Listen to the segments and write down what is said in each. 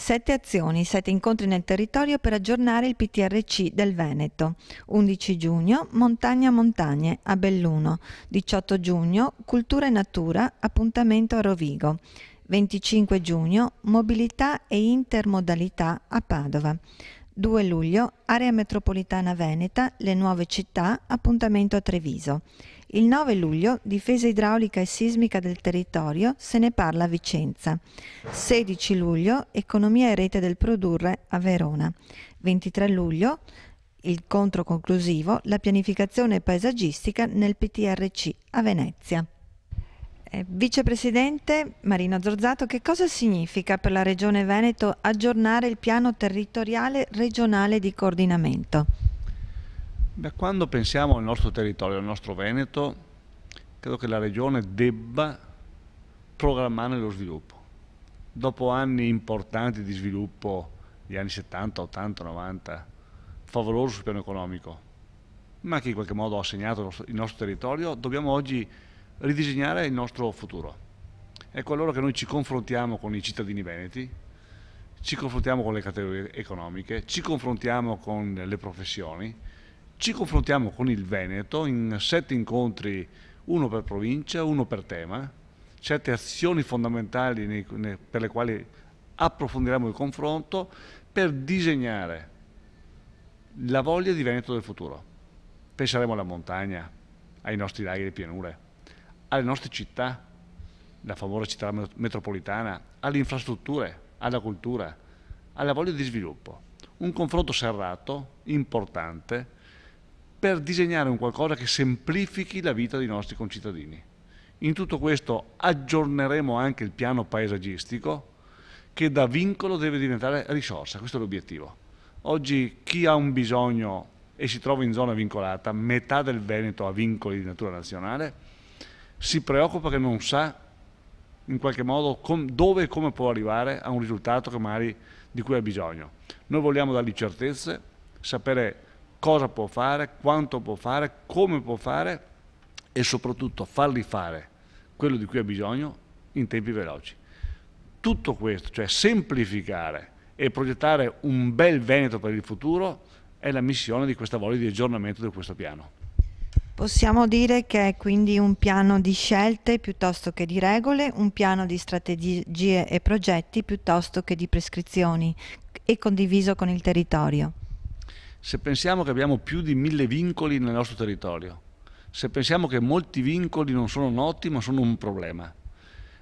7 azioni, 7 incontri nel territorio per aggiornare il PTRC del Veneto. 11 giugno, Montagna Montagne a Belluno. 18 giugno, Cultura e Natura, appuntamento a Rovigo. 25 giugno, Mobilità e intermodalità a Padova. 2 luglio, Area metropolitana veneta, le nuove città, appuntamento a Treviso. Il 9 luglio, difesa idraulica e sismica del territorio, se ne parla a Vicenza. 16 luglio, economia e rete del produrre a Verona. 23 luglio, il incontro conclusivo, la pianificazione paesaggistica nel PTRC a Venezia. Vicepresidente Marino Zorzato, che cosa significa per la Regione Veneto aggiornare il piano territoriale regionale di coordinamento? Quando pensiamo al nostro territorio, al nostro Veneto, credo che la Regione debba programmare lo sviluppo. Dopo anni importanti di sviluppo, gli anni 70, 80, 90, favoloso sul piano economico, ma che in qualche modo ha segnato il nostro territorio, dobbiamo oggi ridisegnare il nostro futuro. Ecco allora che noi ci confrontiamo con i cittadini veneti, ci confrontiamo con le categorie economiche, ci confrontiamo con le professioni, ci confrontiamo con il Veneto in 7 incontri, uno per provincia, uno per tema, 7 azioni fondamentali per le quali approfondiremo il confronto per disegnare la voglia di Veneto del futuro. Penseremo alla montagna, ai nostri laghi e pianure, alle nostre città, la famosa città metropolitana, alle infrastrutture, alla cultura, alla voglia di sviluppo. Un confronto serrato, importante, per disegnare un qualcosa che semplifichi la vita dei nostri concittadini. In tutto questo aggiorneremo anche il piano paesaggistico, che da vincolo deve diventare risorsa, questo è l'obiettivo. Oggi chi ha un bisogno e si trova in zona vincolata, metà del Veneto ha vincoli di natura nazionale, si preoccupa che non sa in qualche modo dove e come può arrivare a un risultato che magari di cui ha bisogno. Noi vogliamo dargli certezze, sapere cosa può fare, quanto può fare, come può fare e soprattutto fargli fare quello di cui ha bisogno in tempi veloci. Tutto questo, cioè semplificare e progettare un bel Veneto per il futuro, è la missione di questa voglia di aggiornamento di questo piano. Possiamo dire che è quindi un piano di scelte piuttosto che di regole, un piano di strategie e progetti piuttosto che di prescrizioni e condiviso con il territorio. Se pensiamo che abbiamo più di 1000 vincoli nel nostro territorio, se pensiamo che molti vincoli non sono noti ma sono un problema,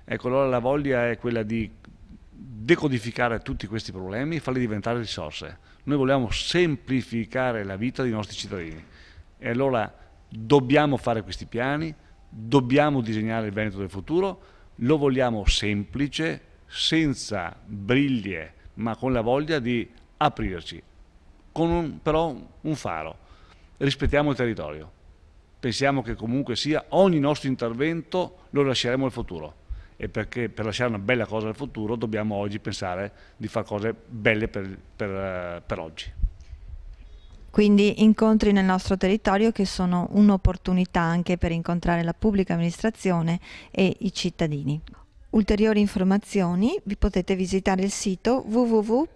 ecco allora la voglia è quella di decodificare tutti questi problemi e farli diventare risorse. Noi vogliamo semplificare la vita dei nostri cittadini e allora dobbiamo fare questi piani, dobbiamo disegnare il Veneto del futuro, lo vogliamo semplice, senza briglie, ma con la voglia di aprirci, con però un faro. Rispettiamo il territorio, pensiamo che comunque sia ogni nostro intervento lo lasceremo al futuro e perché per lasciare una bella cosa al futuro dobbiamo oggi pensare di fare cose belle per oggi. Quindi incontri nel nostro territorio che sono un'opportunità anche per incontrare la pubblica amministrazione e i cittadini. Ulteriori informazioni vi potete visitare il sito www.ptrc.it.